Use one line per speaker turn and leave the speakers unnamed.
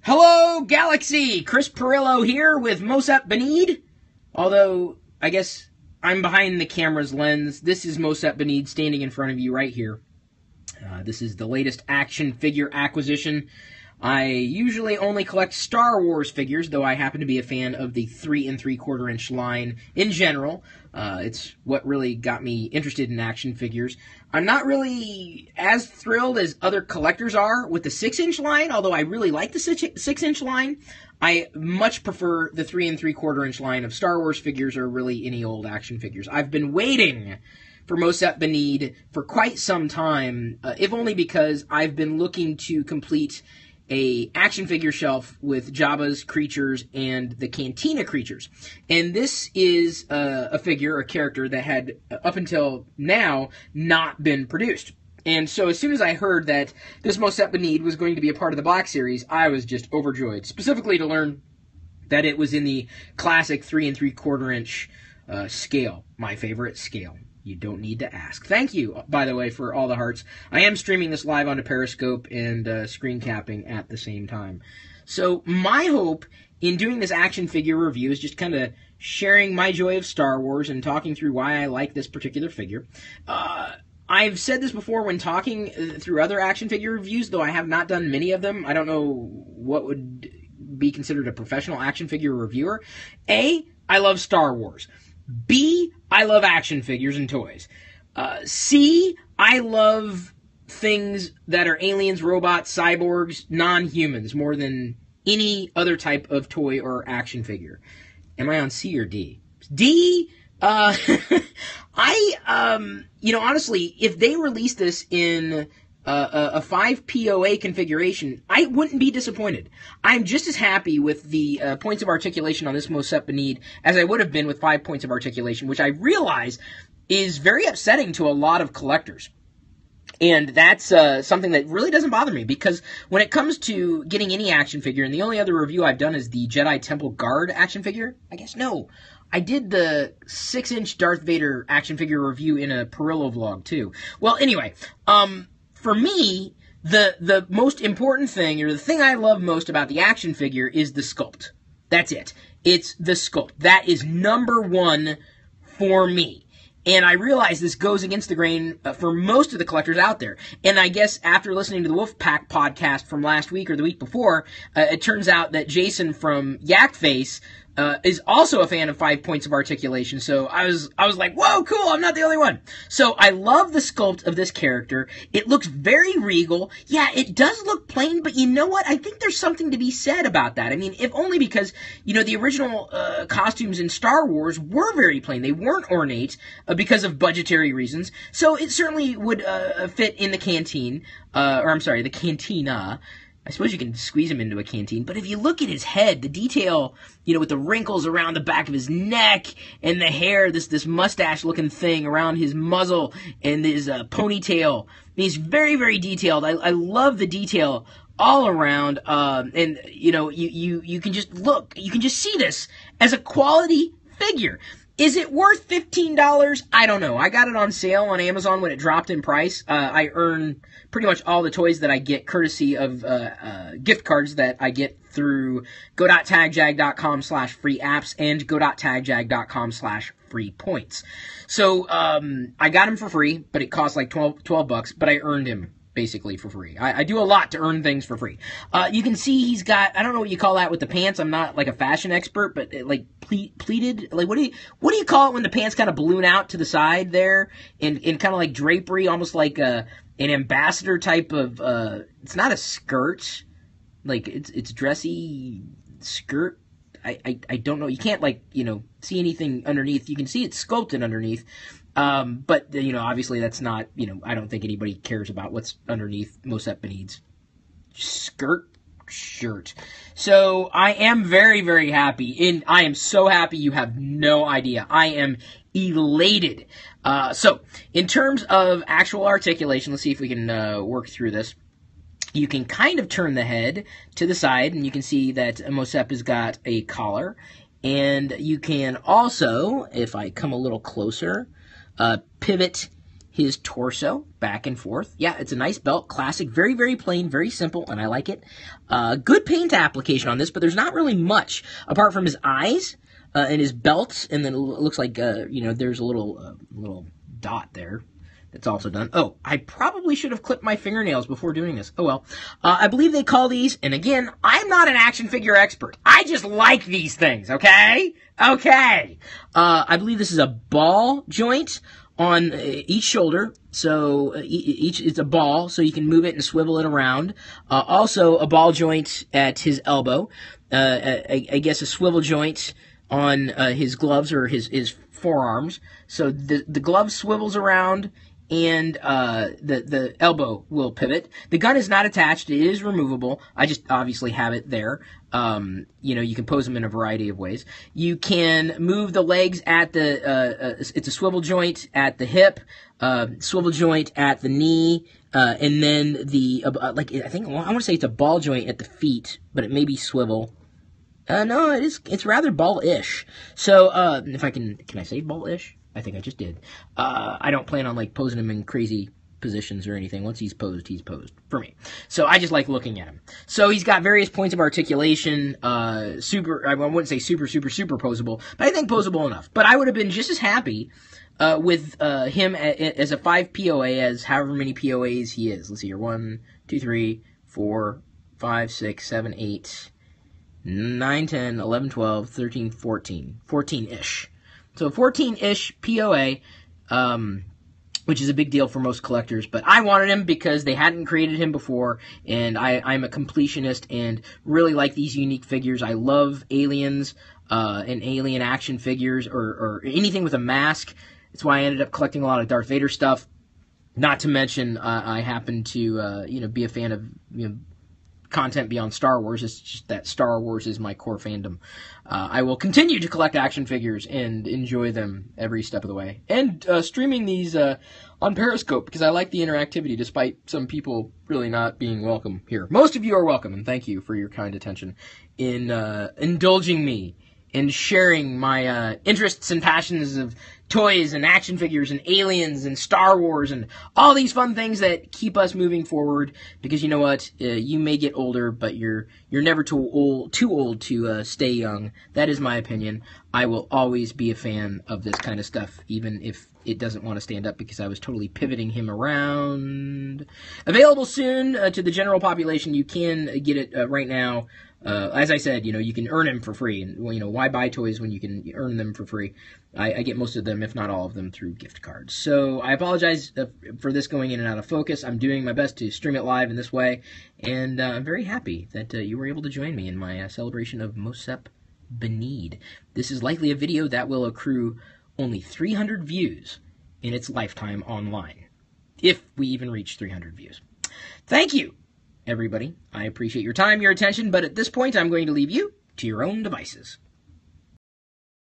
Hello, Galaxy! Chris Pirillo here with Mosep Binneed. Although, I guess I'm behind the camera's lens. This is Mosep Binneed standing in front of you right here. This is the latest action figure acquisition. I usually only collect Star Wars figures, though I happen to be a fan of the 3 3/4 inch line in general. It's what really got me interested in action figures. I'm not really as thrilled as other collectors are with the 6-inch line, although I really like the 6-inch line. I much prefer the 3 3/4 inch line of Star Wars figures or really any old action figures. I've been waiting for Mosep Binneed for quite some time, if only because I've been looking to complete a action figure shelf with Jabba's creatures and the Cantina creatures. And this is a character that had, up until now, not been produced. And so as soon as I heard that this Mosep Binneed was going to be a part of the Black Series, I was just overjoyed, specifically to learn that it was in the classic 3 3/4 inch scale, my favorite scale. You don't need to ask. Thank you, by the way, for all the hearts. I am streaming this live onto Periscope and screen capping at the same time. So my hope in doing this action figure review is just kind of sharing my joy of Star Wars and talking through why I like this particular figure. I've said this before when talking through other action figure reviews, though I have not done many of them. I don't know what would be considered a professional action figure reviewer. A, I love Star Wars. B, I love action figures and toys. C, I love things that are aliens, robots, cyborgs, non-humans, more than any other type of toy or action figure. Am I on C or D? D, honestly, if they release this in a 5 POA configuration, I wouldn't be disappointed. I'm just as happy with the points of articulation on this Mosep Binneed as I would have been with 5 points of articulation, which I realize is very upsetting to a lot of collectors. And that's something that really doesn't bother me, because when it comes to getting any action figure, and the only other review I've done is the Jedi Temple Guard action figure. I guess, no. I did the 6-inch Darth Vader action figure review in a Pirillo vlog, too. Well, anyway, for me, the most important thing, or the thing I love most about the action figure, is the sculpt. That's it. It's the sculpt. That is number one for me. And I realize this goes against the grain for most of the collectors out there. And I guess after listening to the Wolfpack podcast from last week or the week before, it turns out that Jason from Yakface is also a fan of 5 points of articulation. So I was like, whoa, cool, I'm not the only one. So I love the sculpt of this character. It looks very regal. Yeah, it does look plain, but you know what? I think there's something to be said about that. I mean, if only because, the original costumes in Star Wars were very plain. They weren't ornate because of budgetary reasons. So it certainly would fit in the canteen, the cantina. I suppose you can squeeze him into a canteen, but if you look at his head, the detail, with the wrinkles around the back of his neck and the hair, this mustache-looking thing around his muzzle and his ponytail, he's very, very detailed. I love the detail all around, and you can just look, you can just see this as a quality figure. Is it worth $15? I don't know. I got it on sale on Amazon when it dropped in price. I earn pretty much all the toys that I get courtesy of gift cards that I get through go.tagjag.com/free apps and go.tagjag.com/free points. So I got him for free, but it cost like $12, but I earned him basically for free. I do a lot to earn things for free. You can see he's got, I don't know what you call that with the pants. I'm not like a fashion expert, but like pleated, like what do you call it when the pants kind of balloon out to the side there and kind of like drapery, almost like an ambassador type of, it's not a skirt, like it's dressy skirt. I don't know. You can't see anything underneath. You can see it's sculpted underneath. But obviously that's not, I don't think anybody cares about what's underneath Mosep Binneed's shirt. So I am very, very happy, and I am so happy you have no idea. I am elated. So in terms of actual articulation, let's see if we can work through this. You can kind of turn the head to the side, and you can see that Mosep has got a collar. And you can also, if I come a little closer, pivot his torso back and forth. Yeah, it's a nice belt, classic, very, very plain, very simple, and I like it. Good paint application on this, but there's not really much apart from his eyes and his belt, and then it looks like, there's a little dot there. That's also done. Oh, I probably should have clipped my fingernails before doing this. Oh well. I believe they call these, and again, I'm not an action figure expert. I just like these things, okay? Okay. I believe this is a ball joint on each shoulder. So each it's a ball, so you can move it and swivel it around. Also, a ball joint at his elbow. I guess a swivel joint on his gloves or his forearms. So the glove swivels around, and the elbow will pivot. The gun is not attached. It is removable. I just obviously have it there. You can pose them in a variety of ways. You can move the legs at it's a swivel joint at the hip, swivel joint at the knee, and then I want to say it's a ball joint at the feet, but it may be swivel. No, it's rather ball-ish. So, if can I say ball-ish? I think I just did. I don't plan on posing him in crazy positions or anything. Once he's posed for me. So I just like looking at him. So he's got various points of articulation. I wouldn't say super posable, but I think posable enough. But I would have been just as happy with him as a 5 POA as however many POAs he is. Let's see here. 1, 2, 3, 4, 5, 6, 7, 8, 9, 10, 11, 12, 13, 14. 14-ish. So 14-ish POA, which is a big deal for most collectors. But I wanted him because they hadn't created him before, and I'm a completionist and really like these unique figures. I love aliens and alien action figures or anything with a mask. That's why I ended up collecting a lot of Darth Vader stuff. Not to mention, I happen to be a fan of content beyond Star Wars. It's just that Star Wars is my core fandom. I will continue to collect action figures and enjoy them every step of the way. And streaming these on Periscope because I like the interactivity despite some people really not being welcome here. Most of you are welcome, and thank you for your kind attention in indulging me in sharing my interests and passions of toys and action figures and aliens and Star Wars and all these fun things that keep us moving forward. Because you know what, you may get older, but you're never too old to stay young. That is my opinion. I will always be a fan of this kind of stuff, even if it doesn't want to stand up because I was totally pivoting him around. Available soon to the general population. You can get it right now. As I said, you can earn them for free. And, why buy toys when you can earn them for free? I get most of them, if not all of them, through gift cards. So I apologize for this going in and out of focus. I'm doing my best to stream it live in this way. And I'm very happy that you were able to join me in my celebration of Mosep Binneed. This is likely a video that will accrue only 300 views in its lifetime online. If we even reach 300 views. Thank you, everybody. I appreciate your time, your attention, but at this point I'm going to leave you to your own devices.